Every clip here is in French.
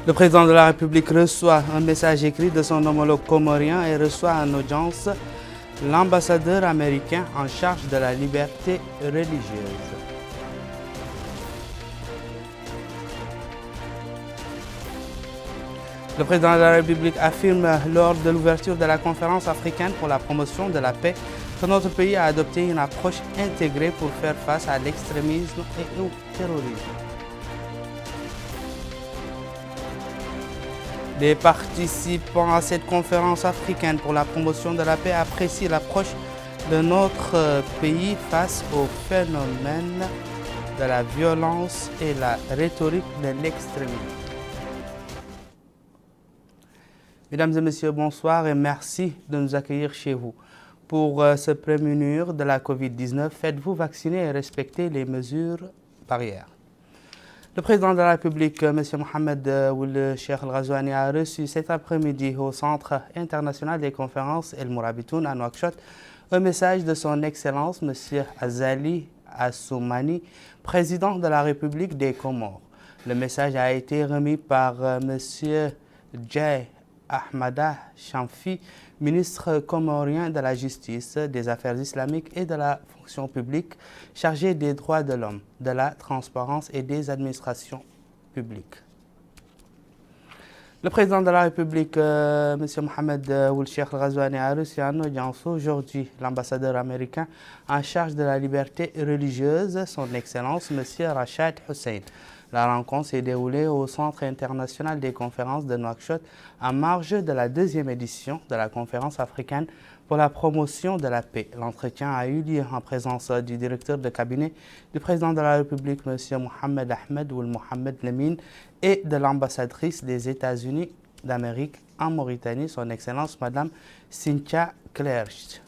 Le président de la République reçoit un message écrit de son homologue comorien et reçoit en audience l'ambassadeur américain en charge de la liberté religieuse. Le président de la République affirme lors de l'ouverture de la conférence africaine pour la promotion de la paix que notre pays a adopté une approche intégrée pour faire face à l'extrémisme et au terrorisme. Les participants à cette conférence africaine pour la promotion de la paix apprécient l'approche de notre pays face au phénomène de la violence et la rhétorique de l'extrémisme. Mesdames et messieurs, bonsoir et merci de nous accueillir chez vous. Pour se prémunir de la COVID-19, faites-vous vacciner et respectez les mesures barrières. Le président de la République, M. Mohamed Ould Cheikh El Ghazouani, a reçu cet après-midi au Centre international des conférences El Mourabitoun à Nouakchott un message de son Excellence M. Azali Assoumani, président de la République des Comores. Le message a été remis par M. Djay Ahmada Chamfi, ministre comorien de la Justice, des Affaires islamiques et de la fonction publique, chargé des droits de l'homme, de la transparence et des administrations publiques. Le président de la République, M. Mohamed Ould Cheikh El Ghazouani, a reçu en audience aujourd'hui l'ambassadeur américain en charge de la liberté religieuse, son Excellence M. Rachad Hussein. La rencontre s'est déroulée au Centre international des conférences de Nouakchott en marge de la deuxième édition de la conférence africaine pour la promotion de la paix. L'entretien a eu lieu en présence du directeur de cabinet du président de la République, M. Mohamed Ahmed Ould Mohamed Lemine, et de l'ambassadrice des États-Unis d'Amérique en Mauritanie, son Excellence Mme Cynthia Clerch.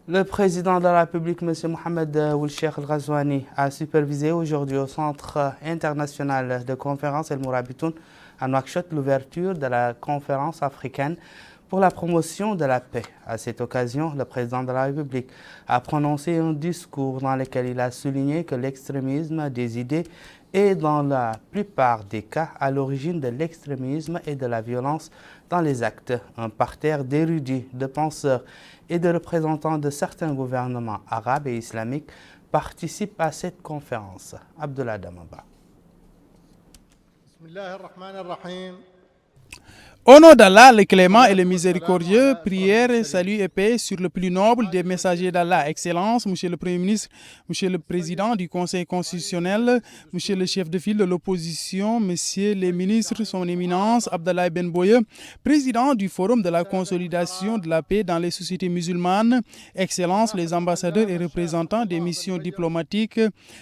Le président de la République, M. Mohamed Ould Cheikh El Ghazouani, a supervisé aujourd'hui au Centre international de conférences El Mourabitoun à Nouakchott l'ouverture de la conférence africaine pour la promotion de la paix. À cette occasion, le président de la République a prononcé un discours dans lequel il a souligné que l'extrémisme des idées est dans la plupart des cas à l'origine de l'extrémisme et de la violence dans les actes. Un parterre d'érudits, de penseurs et de représentants de certains gouvernements arabes et islamiques participent à cette conférence. Abdullah Damaba. Au nom d'Allah, le clément et le miséricordieux, prière, salut et paix sur le plus noble des messagers d'Allah. Excellence, Monsieur le Premier ministre, Monsieur le Président du Conseil constitutionnel, Monsieur le chef de file de l'opposition, Messieurs les ministres, Son Éminence, Abdallah Ben Boye, Président du Forum de la consolidation de la paix dans les sociétés musulmanes, Excellence, les ambassadeurs et représentants des missions diplomatiques,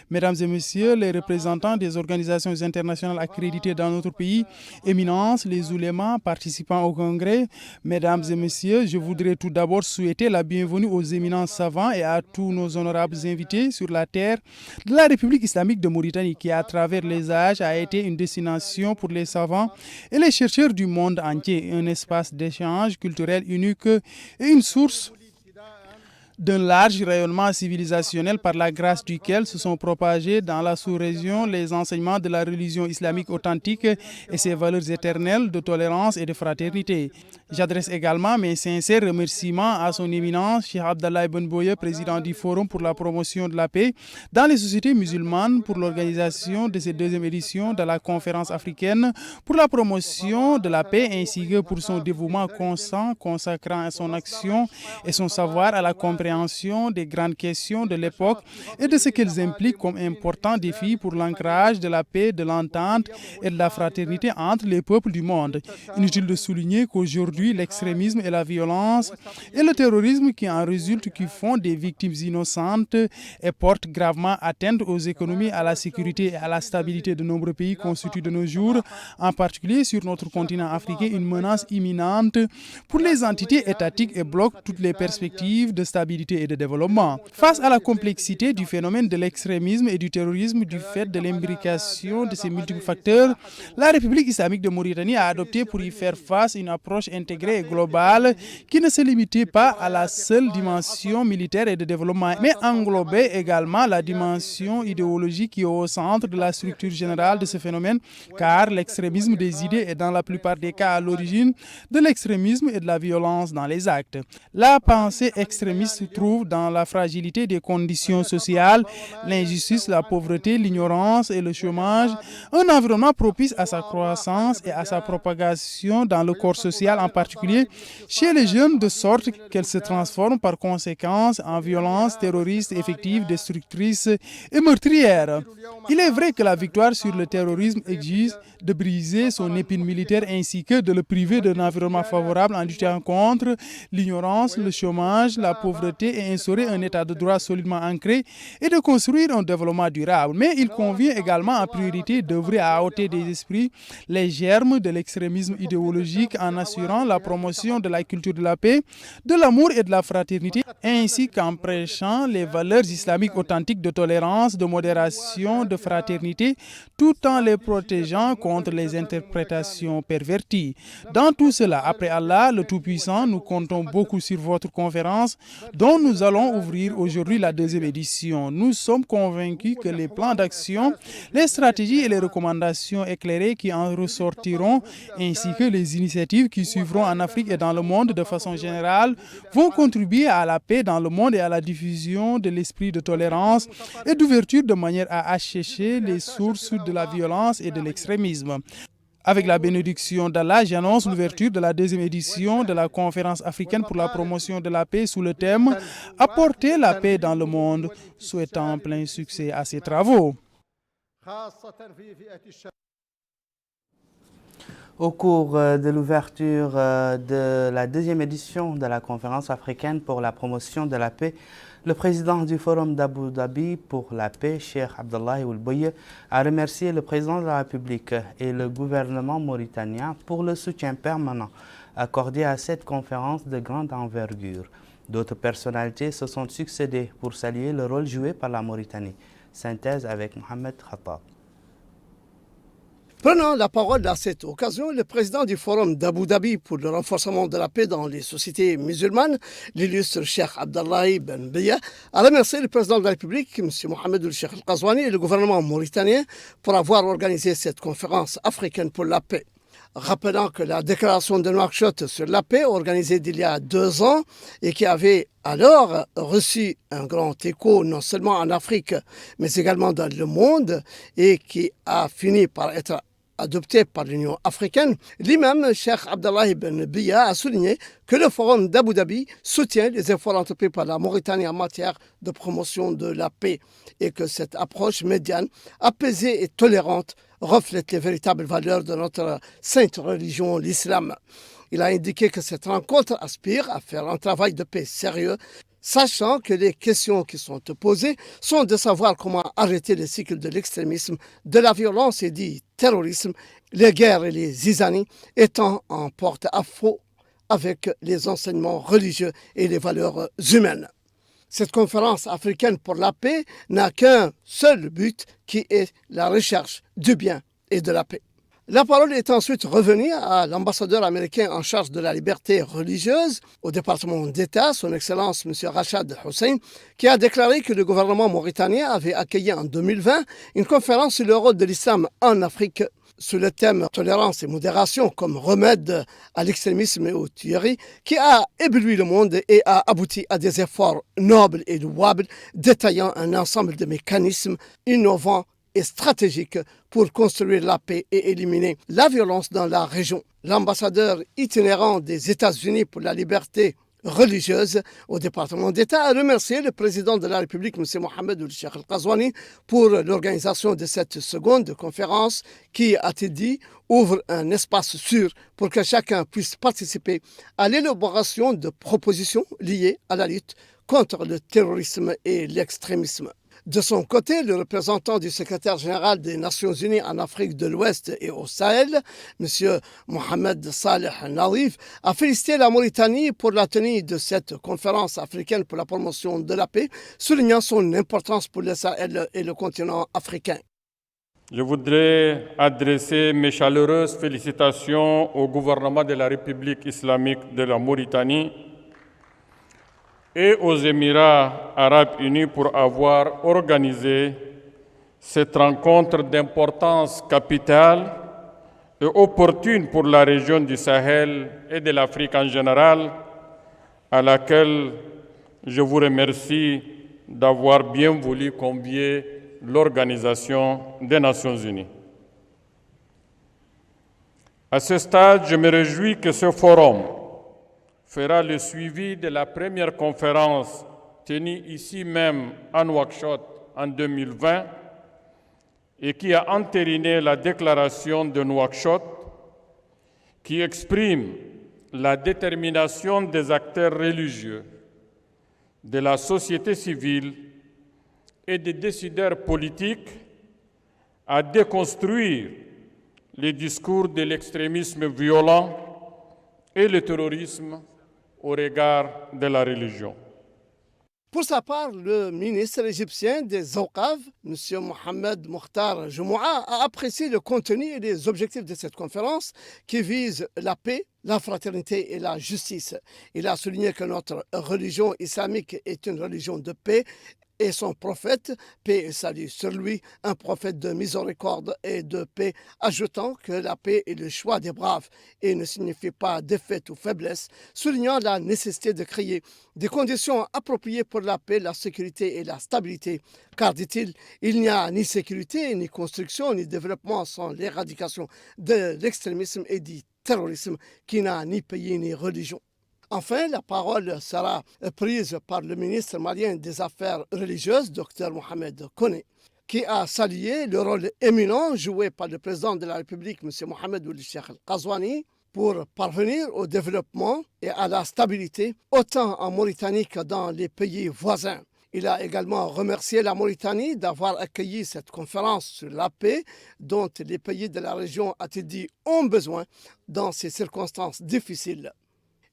Mesdames et Messieurs, les représentants des organisations internationales accréditées dans notre pays, Éminence, les oulémas, participants au congrès, mesdames et messieurs, je voudrais tout d'abord souhaiter la bienvenue aux éminents savants et à tous nos honorables invités sur la terre de la République islamique de Mauritanie qui, à travers les âges, a été une destination pour les savants et les chercheurs du monde entier, un espace d'échange culturel unique et une source d'un large rayonnement civilisationnel par la grâce duquel se sont propagés dans la sous-région les enseignements de la religion islamique authentique et ses valeurs éternelles de tolérance et de fraternité. J'adresse également mes sincères remerciements à son éminence, Cheikh Abdallah Ben Boye, président du Forum pour la promotion de la paix dans les sociétés musulmanes pour l'organisation de cette deuxième édition de la conférence africaine pour la promotion de la paix ainsi que pour son dévouement constant consacrant son action et son savoir à la compréhension des grandes questions de l'époque et de ce qu'elles impliquent comme important défi pour l'ancrage de la paix, de l'entente et de la fraternité entre les peuples du monde. Inutile de souligner qu'aujourd'hui, l'extrémisme et la violence et le terrorisme qui en résultent, qui font des victimes innocentes et portent gravement atteinte aux économies, à la sécurité et à la stabilité de nombreux pays constituent de nos jours, en particulier sur notre continent africain, une menace imminente pour les entités étatiques et bloquent toutes les perspectives de stabilité et de développement. Face à la complexité du phénomène de l'extrémisme et du terrorisme du fait de l'imbrication de ces multiples facteurs, la République islamique de Mauritanie a adopté pour y faire face une approche intégrée et globale qui ne se limitait pas à la seule dimension militaire et de développement, mais englobait également la dimension idéologique qui est au centre de la structure générale de ce phénomène, car l'extrémisme des idées est dans la plupart des cas à l'origine de l'extrémisme et de la violence dans les actes. La pensée extrémiste se trouve dans la fragilité des conditions sociales, l'injustice, la pauvreté, l'ignorance et le chômage, un environnement propice à sa croissance et à sa propagation dans le corps social, en particulier chez les jeunes, de sorte qu'elle se transforme par conséquence en violence terroriste effective, destructrice et meurtrière. Il est vrai que la victoire sur le terrorisme exige de briser son épine militaire ainsi que de le priver d'un environnement favorable en luttant contre l'ignorance, le chômage, la pauvreté et instaurer un état de droit solidement ancré et de construire un développement durable. Mais il convient également en priorité d'œuvrer à ôter des esprits les germes de l'extrémisme idéologique en assurant la promotion de la culture de la paix, de l'amour et de la fraternité, ainsi qu'en prêchant les valeurs islamiques authentiques de tolérance, de modération, de fraternité, tout en les protégeant contre les interprétations perverties. Dans tout cela, après Allah, le Tout-Puissant, nous comptons beaucoup sur votre conférence dont nous allons ouvrir aujourd'hui la deuxième édition. Nous sommes convaincus que les plans d'action, les stratégies et les recommandations éclairées qui en ressortiront, ainsi que les initiatives qui suivront en Afrique et dans le monde de façon générale, vont contribuer à la paix dans le monde et à la diffusion de l'esprit de tolérance et d'ouverture de manière à assécher les sources de la violence et de l'extrémisme. Avec la bénédiction d'Allah, j'annonce l'ouverture de la deuxième édition de la conférence africaine pour la promotion de la paix sous le thème « Apporter la paix dans le monde », souhaitant plein succès à ces travaux. Au cours de l'ouverture de la deuxième édition de la conférence africaine pour la promotion de la paix, le président du Forum d'Abu Dhabi pour la paix, Cheikh Abdallahi Ould Boye, a remercié le président de la République et le gouvernement mauritanien pour le soutien permanent accordé à cette conférence de grande envergure. D'autres personnalités se sont succédées pour saluer le rôle joué par la Mauritanie. Synthèse avec Mohamed Khattab. Prenant la parole à cette occasion, le président du Forum d'Abu Dhabi pour le renforcement de la paix dans les sociétés musulmanes, l'illustre Cheikh Abdallahi Ben Biya, a remercié le président de la République, M. Mohamed Cheikh Al-Qazouani, et le gouvernement mauritanien pour avoir organisé cette conférence africaine pour la paix. Rappelant que la déclaration de Nouakchott sur la paix, organisée d'il y a 2 ans et qui avait alors reçu un grand écho non seulement en Afrique mais également dans le monde et qui a fini par être adopté par l'Union africaine, l'imam Cheikh Abdallahi Ben Biya a souligné que le Forum d'Abu Dhabi soutient les efforts entrepris par la Mauritanie en matière de promotion de la paix et que cette approche médiane, apaisée et tolérante reflète les véritables valeurs de notre sainte religion, l'islam. Il a indiqué que cette rencontre aspire à faire un travail de paix sérieux, sachant que les questions qui sont posées sont de savoir comment arrêter le cycle de l'extrémisme, de la violence et du terrorisme, les guerres et les zizanies étant en porte-à-faux avec les enseignements religieux et les valeurs humaines. Cette conférence africaine pour la paix n'a qu'un seul but qui est la recherche du bien et de la paix. La parole est ensuite revenue à l'ambassadeur américain en charge de la liberté religieuse au département d'État, son Excellence M. Rachad Hussein, qui a déclaré que le gouvernement mauritanien avait accueilli en 2020 une conférence sur le rôle de l'islam en Afrique sous le thème tolérance et modération comme remède à l'extrémisme et aux tueries, qui a ébloui le monde et a abouti à des efforts nobles et louables, détaillant un ensemble de mécanismes innovants et stratégiques pour construire la paix et éliminer la violence dans la région. L'ambassadeur itinérant des États-Unis pour la liberté religieuse au département d'État a remercié le président de la République, M. Mohamed Cheikh Al-Qazouani, pour l'organisation de cette seconde conférence qui, a-t-il dit, ouvre un espace sûr pour que chacun puisse participer à l'élaboration de propositions liées à la lutte contre le terrorisme et l'extrémisme. De son côté, le représentant du secrétaire général des Nations Unies en Afrique de l'Ouest et au Sahel, M. Mohamed Saleh Narif, a félicité la Mauritanie pour la tenue de cette conférence africaine pour la promotion de la paix, soulignant son importance pour le Sahel et le continent africain. Je voudrais adresser mes chaleureuses félicitations au gouvernement de la République islamique de la Mauritanie et aux Émirats arabes unis pour avoir organisé cette rencontre d'importance capitale et opportune pour la région du Sahel et de l'Afrique en général, à laquelle je vous remercie d'avoir bien voulu convier l'Organisation des Nations Unies. À ce stade, je me réjouis que ce forum fera le suivi de la première conférence tenue ici même à Nouakchott en 2020 et qui a entériné la déclaration de Nouakchott qui exprime la détermination des acteurs religieux, de la société civile et des décideurs politiques à déconstruire les discours de l'extrémisme violent et le terrorisme au regard de la religion. Pour sa part, le ministre égyptien des Awqaf, M. Mohamed Mokhtar Joumoua, a apprécié le contenu et les objectifs de cette conférence qui vise la paix, la fraternité et la justice. Il a souligné que notre religion islamique est une religion de paix et son prophète, paix et salut sur lui, un prophète de miséricorde et de paix, ajoutant que la paix est le choix des braves et ne signifie pas défaite ou faiblesse, soulignant la nécessité de créer des conditions appropriées pour la paix, la sécurité et la stabilité. Car, dit-il, il n'y a ni sécurité, ni construction, ni développement sans l'éradication de l'extrémisme et du terrorisme qui n'a ni pays ni religion. Enfin, la parole sera prise par le ministre malien des Affaires religieuses, Dr Mohamed Koné, qui a salué le rôle éminent joué par le président de la République, M. Mohamed Ould Cheikh Al-Qazouani, pour parvenir au développement et à la stabilité, autant en Mauritanie que dans les pays voisins. Il a également remercié la Mauritanie d'avoir accueilli cette conférence sur la paix dont les pays de la région, a-t-il dit, ont besoin dans ces circonstances difficiles,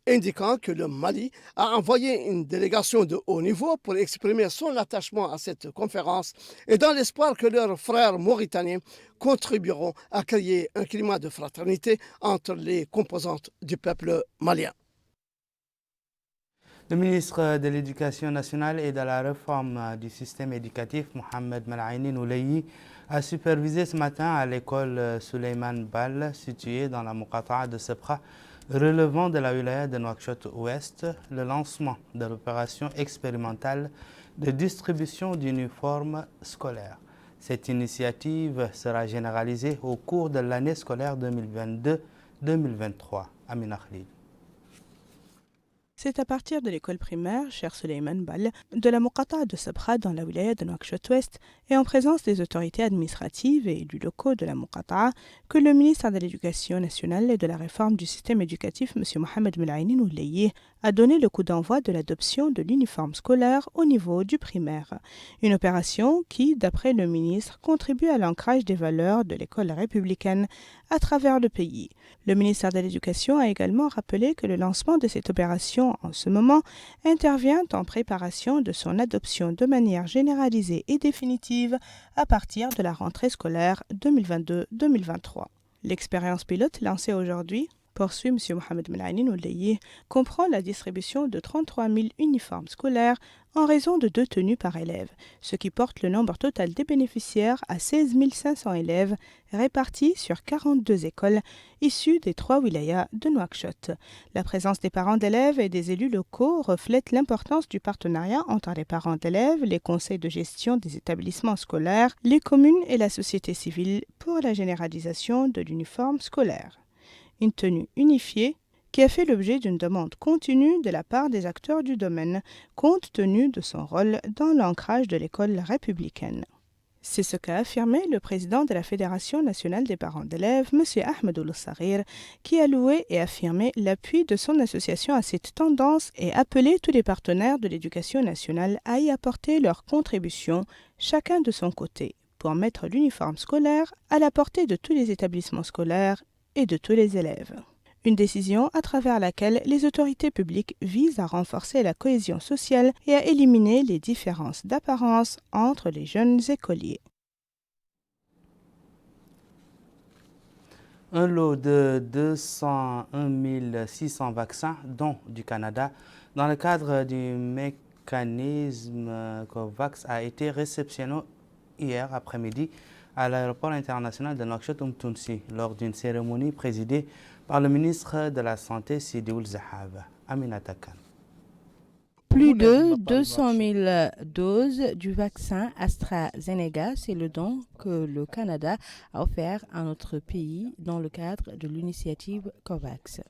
indiquant que le Mali a envoyé une délégation de haut niveau pour exprimer son attachement à cette conférence et dans l'espoir que leurs frères mauritaniens contribueront à créer un climat de fraternité entre les composantes du peuple malien. Le ministre de l'Éducation nationale et de la réforme du système éducatif, Mohamed Melaini Nouleyi, a supervisé ce matin à l'école Souleymane Bal, située dans la Muqata'a de Sebkha, relevant de la wilaya de Nouakchott-Ouest, le lancement de l'opération expérimentale de distribution d'uniformes scolaires. Cette initiative sera généralisée au cours de l'année scolaire 2022-2023. Amina Khalid. C'est à partir de l'école primaire Cheikh Souleymane Bal de la Muqata'a de Sebkha dans la wilaya de Nouakchott-Ouest et en présence des autorités administratives et élus locaux de la Muqata'a que le ministre de l'Éducation nationale et de la réforme du système éducatif, M. Mohamed Melaini Nouleyi, a donné le coup d'envoi de l'adoption de l'uniforme scolaire au niveau du primaire. Une opération qui, d'après le ministre, contribue à l'ancrage des valeurs de l'école républicaine à travers le pays. Le ministère de l'Éducation a également rappelé que le lancement de cette opération en ce moment intervient en préparation de son adoption de manière généralisée et définitive à partir de la rentrée scolaire 2022-2023. L'expérience pilote lancée aujourd'hui, poursuit M. Mohamed Melaini Nouleyi, comprend la distribution de 33 000 uniformes scolaires en raison de 2 tenues par élève, ce qui porte le nombre total des bénéficiaires à 16 500 élèves répartis sur 42 écoles issues des 3 wilayas de Nouakchott. La présence des parents d'élèves et des élus locaux reflète l'importance du partenariat entre les parents d'élèves, les conseils de gestion des établissements scolaires, les communes et la société civile pour la généralisation de l'uniforme scolaire. Une tenue unifiée qui a fait l'objet d'une demande continue de la part des acteurs du domaine, compte tenu de son rôle dans l'ancrage de l'école républicaine. C'est ce qu'a affirmé le président de la Fédération nationale des parents d'élèves, M. Ahmed Ould Saghir, qui a loué et affirmé l'appui de son association à cette tendance et appelé tous les partenaires de l'éducation nationale à y apporter leur contribution, chacun de son côté, pour mettre l'uniforme scolaire à la portée de tous les établissements scolaires et de tous les élèves. Une décision à travers laquelle les autorités publiques visent à renforcer la cohésion sociale et à éliminer les différences d'apparence entre les jeunes écoliers. un lot de 201 600 vaccins, dont du Canada, dans le cadre du mécanisme COVAX, a été réceptionné hier après-midi à l'aéroport international de Nouakchott-Oumtounsy lors d'une cérémonie présidée par le ministre de la Santé Sidi Ould Zahab. Aminata Khan. Plus de 200 000 doses du vaccin AstraZeneca, c'est le don que le Canada a offert à notre pays dans le cadre de l'initiative COVAX.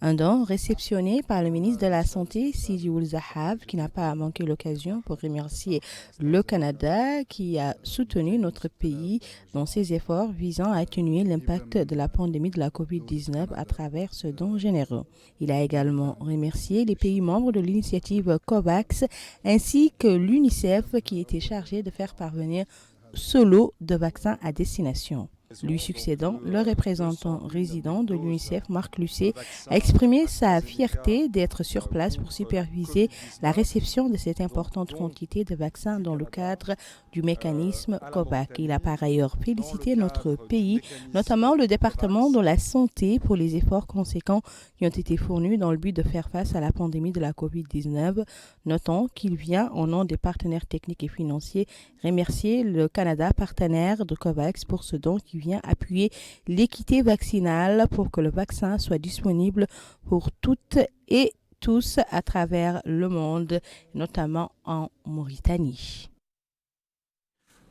Un don réceptionné par le ministre de la Santé, Sidi Ould Zahab, qui n'a pas manqué l'occasion pour remercier le Canada qui a soutenu notre pays dans ses efforts visant à atténuer l'impact de la pandémie de la COVID-19 à travers ce don généreux. Il a également remercié les pays membres de l'initiative COVAX ainsi que l'UNICEF qui était chargé de faire parvenir ce lot de vaccins à destination. Lui succédant, le représentant résident de l'UNICEF, Marc Lucet, a exprimé sa fierté d'être sur place pour superviser la réception de cette importante quantité de vaccins dans le cadre du mécanisme COVAX. Il a par ailleurs félicité notre pays, notamment le département de la santé, pour les efforts conséquents qui ont été fournis dans le but de faire face à la pandémie de la COVID-19, notant qu'il vient, au nom des partenaires techniques et financiers, remercier le Canada, partenaire de COVAX, pour ce don qui vient appuyer l'équité vaccinale pour que le vaccin soit disponible pour toutes et tous à travers le monde, notamment en Mauritanie.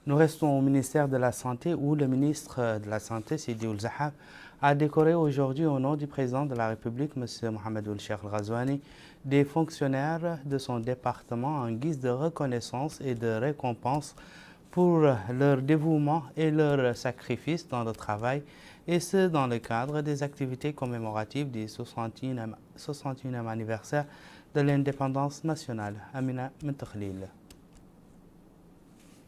Nous restons au ministère de la Santé où le ministre de la Santé, Sidi Ould Zahab, a décoré aujourd'hui au nom du président de la République, M. Mohamed Ould Cheikh El Ghazouani, des fonctionnaires de son département en guise de reconnaissance et de récompense pour leur dévouement et leur sacrifice dans le travail, et ce dans le cadre des activités commémoratives du 61e anniversaire de l'indépendance nationale. Amina Mentakhlil.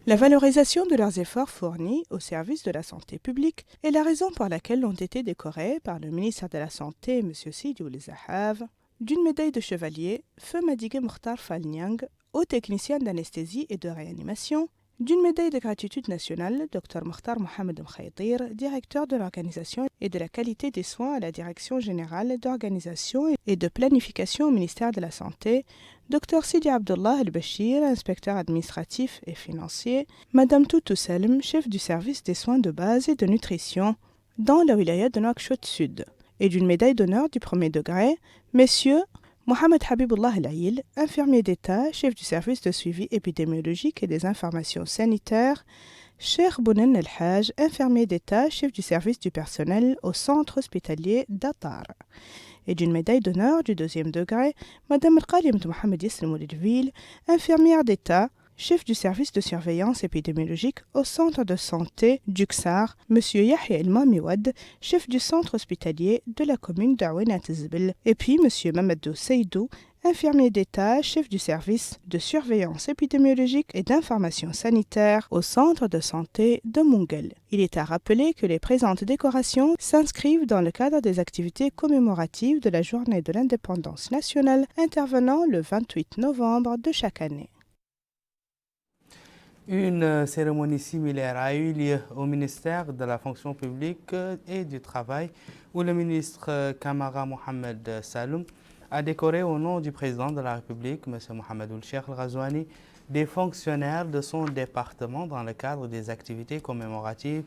La valorisation de leurs efforts fournis au service de la santé publique est la raison pour laquelle ont été décorés par le ministère de la Santé, M. Sidi Ould Zahab, d'une médaille de chevalier, Feu Madigue Mokhtar Falniang, haut technicien d'anesthésie et de réanimation, d'une médaille de gratitude nationale, Dr Mokhtar Mohamed Mkhaytir, directeur de l'organisation et de la qualité des soins à la Direction générale d'organisation et de planification au ministère de la Santé, Dr Sidi Abdullah El-Bashir, inspecteur administratif et financier, Madame Toutou Salem, chef du service des soins de base et de nutrition dans la wilaya de Nouakchott Sud, et d'une médaille d'honneur du premier degré, messieurs Mohamed Habibullah El-Aïl, infirmier d'État, chef du service de suivi épidémiologique et des informations sanitaires, Cheikh Bounen El-Haj, infirmier d'État, chef du service du personnel au centre hospitalier d'Attar. Et d'une médaille d'honneur du deuxième degré, Madame El-Qalim Mohamed Yaslim Oudilville, infirmière d'État, chef du service de surveillance épidémiologique au centre de santé d'Uksar, M. Yahya El-Mamiwad, chef du centre hospitalier de la commune d'Aouin-Atizbil, et puis M. Mamadou Seydou, infirmier d'État, chef du service de surveillance épidémiologique et d'information sanitaire au centre de santé de Mungel. Il est à rappeler que les présentes décorations s'inscrivent dans le cadre des activités commémoratives de la journée de l'indépendance nationale intervenant le 28 novembre de chaque année. Une cérémonie similaire a eu lieu au ministère de la fonction publique et du travail où le ministre Kamara Mohamed Saloum a décoré au nom du président de la République, M. Mohamed Ould Cheikh El Ghazouani, des fonctionnaires de son département dans le cadre des activités commémoratives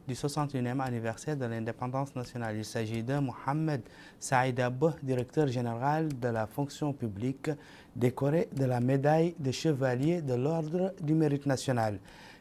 du 61e anniversaire de l'indépendance nationale. Il s'agit de Mohamed Saïd Abou, directeur général de la fonction publique, décoré de la médaille de chevalier de l'ordre du mérite national.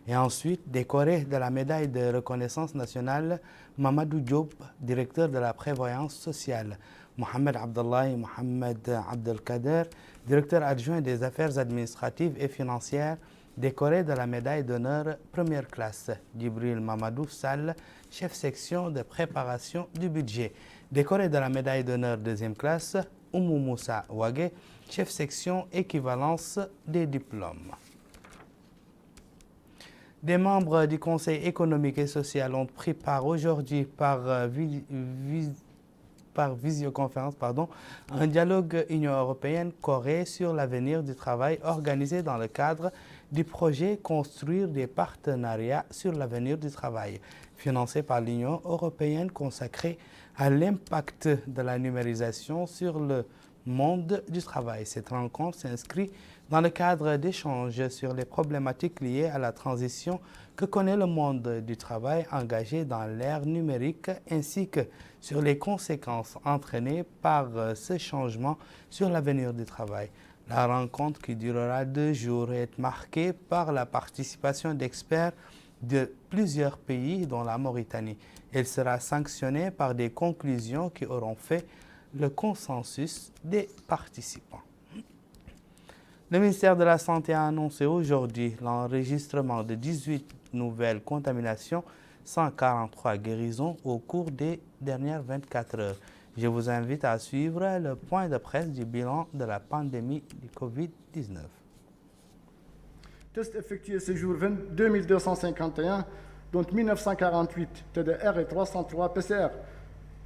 Et ensuite décoré de la médaille de reconnaissance nationale Mamadou Diop, directeur de la prévoyance sociale. Mohamed Abdallahi Mohamed Abdelkader, directeur adjoint des affaires administratives et financières, décoré de la médaille d'honneur première classe. Djibril Mamadou Sall, chef section de préparation du budget. Décoré de la médaille d'honneur deuxième classe, Oumou Moussa Ouagé, chef section équivalence des diplômes. Des membres du Conseil économique et social ont pris part aujourd'hui par visioconférence un dialogue Union européenne-Corée sur l'avenir du travail organisé dans le cadre du projet Construire des partenariats sur l'avenir du travail, financé par l'Union européenne consacré à l'impact de la numérisation sur le monde du travail. Cette rencontre s'inscrit dans le cadre d'échanges sur les problématiques liées à la transition que connaît le monde du travail engagé dans l'ère numérique ainsi que sur les conséquences entraînées par ce changement sur l'avenir du travail. La rencontre, qui durera 2 jours, est marquée par la participation d'experts de plusieurs pays, dont la Mauritanie. Elle sera sanctionnée par des conclusions qui auront fait le consensus des participants. Le ministère de la Santé a annoncé aujourd'hui l'enregistrement de 18 nouvelles contaminations, 143 guérisons au cours des dernières 24 heures. Je vous invite à suivre le point de presse du bilan de la pandémie du Covid-19. Tests effectués ce jour 2251, dont 1948 TDR et 303 PCR.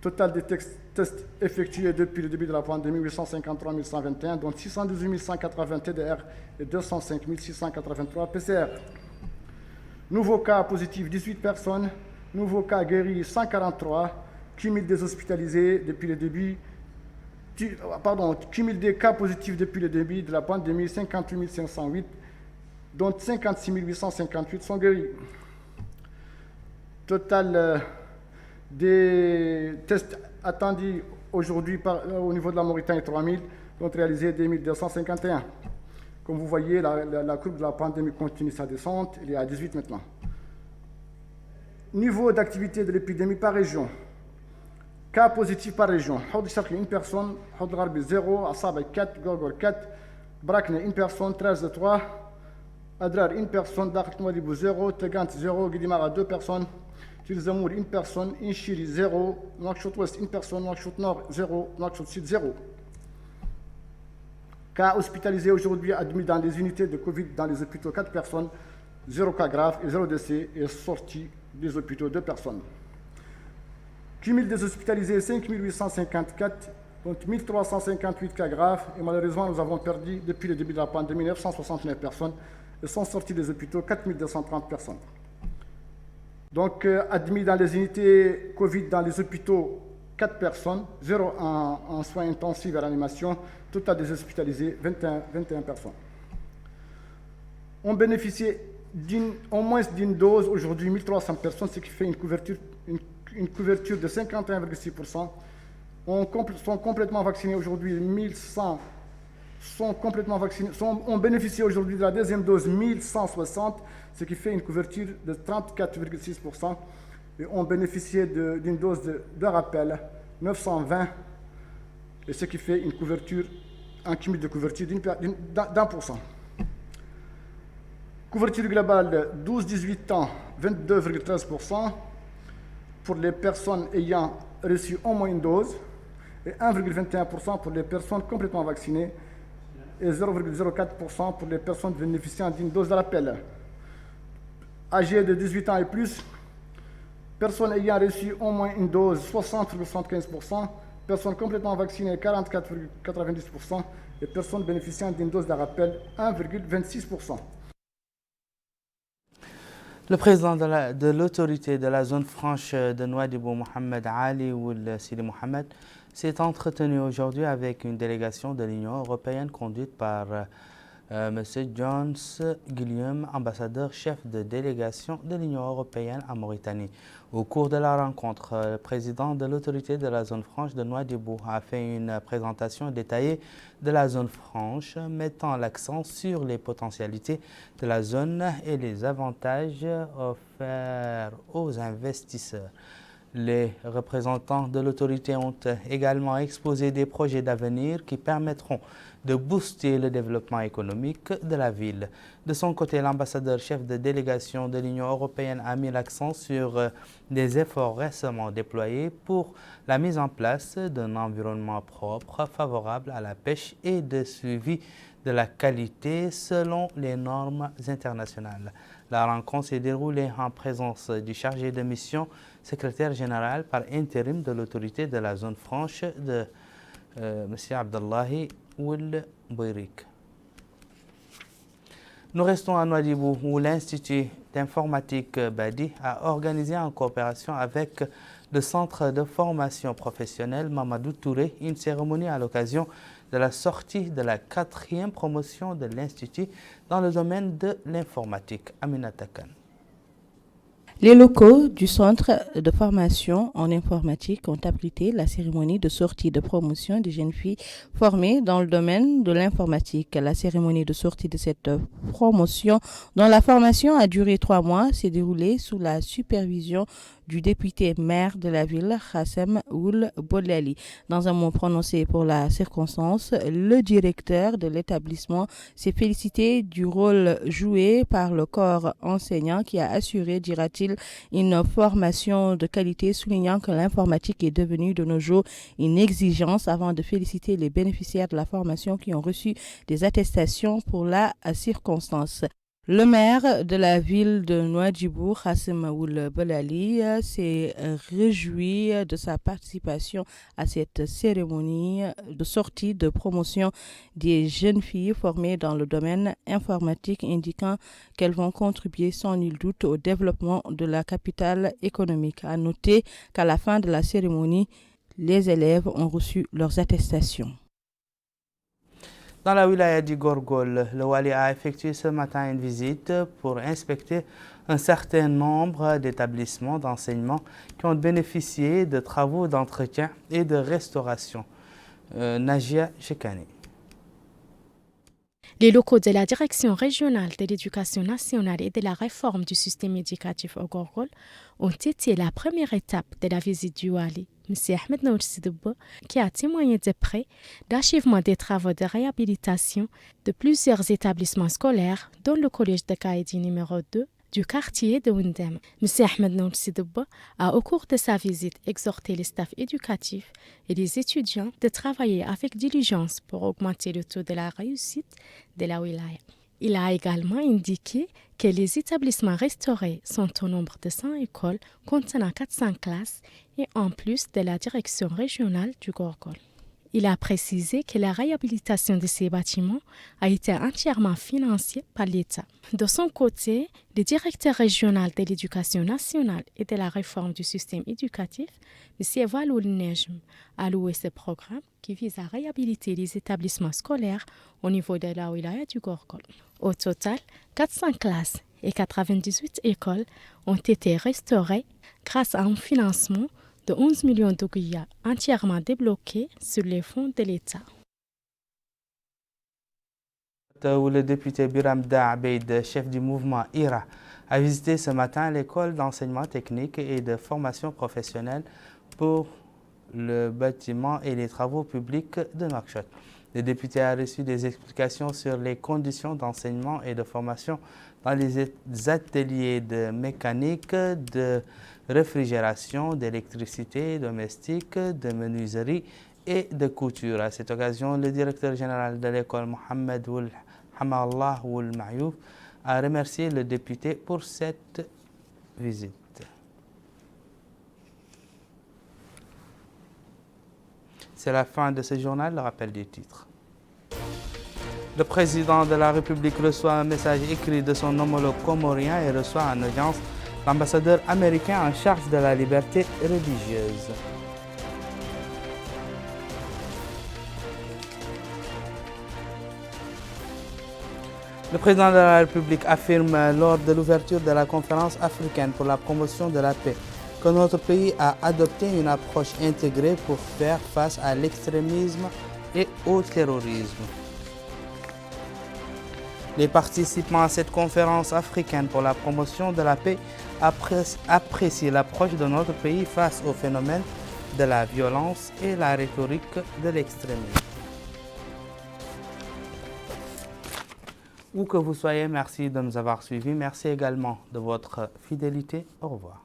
Total des tests effectués depuis le début de la pandémie, 853 121, dont 612 180 TDR et 205 683 PCR. Nouveaux cas positifs, 18 personnes. Nouveaux cas guéris, 143. Cumul des hospitalisés depuis le début. Cumul des cas positifs depuis le début de la pandémie, 58 508, dont 56 858 sont guéris. Total des tests attendus aujourd'hui au niveau de la Mauritanie, 3000, dont réalisés 2251. Comme vous voyez, la courbe de la pandémie continue sa descente, il est à 18 maintenant. Niveau d'activité de l'épidémie par région. Cas positifs par région. Haut Sharqi, 1 personne. Haut Gharbi, 0. Asaba, 4. Gorgor, 4. Brakne, 1 personne. 13, 3. Adrar, 1 personne. Dakhil Nouadhibou, 0. Tegant, 0. Guidimara, 2 personnes. Tilzamour, 1 personne. Inchiri, 0. Nouakchott Ouest, 1 personne. Nouakchott Nord, 0. Nouakchott Sud, 0. Cas hospitalisés aujourd'hui admis dans les unités de Covid dans les hôpitaux, 4 personnes. 0 cas grave et 0 décès et sortis des hôpitaux, 2 personnes. Cumul des hospitalisés, 5 854, dont 1358 cas graves. Et malheureusement, nous avons perdu, depuis le début de la pandémie, 969 personnes. Et sont sortis des hôpitaux, 4230 personnes. Donc, admis dans les unités Covid dans les hôpitaux, 4 personnes, 0 en soins intensifs et réanimation. Total des hospitalisés, 21 personnes. On bénéficie au moins d'une dose, aujourd'hui 1300 personnes, ce qui fait une couverture de 51,6%. Sont complètement vaccinés aujourd'hui, 1100 sont complètement vaccinés. On bénéficie aujourd'hui de la deuxième dose, 1160, ce qui fait une couverture de 34,6%. Et on bénéficiait d'une dose de rappel, 920, et ce qui fait une couverture, un cumul de couverture d'1%. Couverture globale 12-18 ans, 22,13% pour les personnes ayant reçu au moins une dose et 1,21% pour les personnes complètement vaccinées et 0,04% pour les personnes bénéficiant d'une dose de rappel. Âgés de 18 ans et plus, personnes ayant reçu au moins une dose, 60,75%, personnes complètement vaccinées, 44,90% et personnes bénéficiant d'une dose de rappel, 1,26%. Le président de l'autorité de la zone franche de Nouadhibou, Mohamed Ali Ould Sidi Mohamed, s'est entretenu aujourd'hui avec une délégation de l'Union européenne conduite par M. Jones Guillaume, ambassadeur chef de délégation de l'Union européenne en Mauritanie. Au cours de la rencontre, le président de l'autorité de la zone franche de Nouadhibou a fait une présentation détaillée de la zone franche, mettant l'accent sur les potentialités de la zone et les avantages offerts aux investisseurs. Les représentants de l'autorité ont également exposé des projets d'avenir qui permettront de booster le développement économique de la ville. De son côté, l'ambassadeur chef de délégation de l'Union européenne a mis l'accent sur des efforts récemment déployés pour la mise en place d'un environnement propre, favorable à la pêche et de suivi de la qualité selon les normes internationales. La rencontre s'est déroulée en présence du chargé de mission, secrétaire général par intérim de l'autorité de la zone franche de M. Abdallahi Ould Bouirik. Nous restons à Nouadhibou où l'Institut d'informatique Badi a organisé en coopération avec le Centre de formation professionnelle Mamadou Touré une cérémonie à l'occasion de la sortie de la 4e promotion de l'Institut dans le domaine de l'informatique. Aminata Khan. Les locaux du centre de formation en informatique ont abrité la cérémonie de sortie de promotion des jeunes filles formées dans le domaine de l'informatique. La cérémonie de sortie de cette promotion, dont la formation a duré 3 mois, s'est déroulée sous la supervision du député maire de la ville, Hassem Oul Bolali. Dans un mot prononcé pour la circonstance, le directeur de l'établissement s'est félicité du rôle joué par le corps enseignant qui a assuré, dira-t-il, une formation de qualité, soulignant que l'informatique est devenue de nos jours une exigence, avant de féliciter les bénéficiaires de la formation qui ont reçu des attestations pour la circonstance. Le maire de la ville de Nouadhibou, Hassem Oul Bolali, s'est réjoui de sa participation à cette cérémonie de sortie de promotion des jeunes filles formées dans le domaine informatique, indiquant qu'elles vont contribuer sans nul doute au développement de la capitale économique. À noter qu'à la fin de la cérémonie, les élèves ont reçu leurs attestations. Dans la wilaya du Gorgol, le Wali a effectué ce matin une visite pour inspecter un certain nombre d'établissements d'enseignement qui ont bénéficié de travaux d'entretien et de restauration. Najia Chekani. Les locaux de la Direction régionale de l'éducation nationale et de la réforme du système éducatif au Gorgol ont été la première étape de la visite du Wali, M. Ahmed Naoud Sidibba, qui a témoigné de près d'achèvement des travaux de réhabilitation de plusieurs établissements scolaires, dont le collège de Kaïdi numéro 2 du quartier de Windem. M. Ahmed Naoud Sidibba a, au cours de sa visite, exhorté les staffs éducatifs et les étudiants de travailler avec diligence pour augmenter le taux de la réussite de la wilaya. Il a également indiqué que les établissements restaurés sont au nombre de 100 écoles contenant 400 classes et en plus de la direction régionale du Gorgol. Il a précisé que la réhabilitation de ces bâtiments a été entièrement financée par l'État. De son côté, le directeur régional de l'éducation nationale et de la réforme du système éducatif, M. Valoul Nejm, a loué ce programme qui vise à réhabiliter les établissements scolaires au niveau de la wilaya du Gorgol. Au total, 400 classes et 98 écoles ont été restaurées grâce à un financement de 11 millions d'ouguiya entièrement débloqués sur les fonds de l'État. Le député Biram Da'abeid, chef du mouvement IRA, a visité ce matin l'école d'enseignement technique et de formation professionnelle pour le bâtiment et les travaux publics de Nouakchott. Le député a reçu des explications sur les conditions d'enseignement et de formation dans les ateliers de mécanique, de réfrigération, d'électricité domestique, de menuiserie et de couture. À cette occasion, le directeur général de l'école, Mohamed Hamallah Oul Mayouf, a remercié le député pour cette visite. C'est la fin de ce journal, le rappel du titre. Le président de la République reçoit un message écrit de son homologue comorien et reçoit en audience l'ambassadeur américain en charge de la liberté religieuse. Le président de la République affirme lors de l'ouverture de la conférence africaine pour la promotion de la paix que notre pays a adopté une approche intégrée pour faire face à l'extrémisme et au terrorisme. Les participants à cette conférence africaine pour la promotion de la paix apprécient l'approche de notre pays face au phénomène de la violence et la rhétorique de l'extrémisme. Où que vous soyez, merci de nous avoir suivis. Merci également de votre fidélité. Au revoir.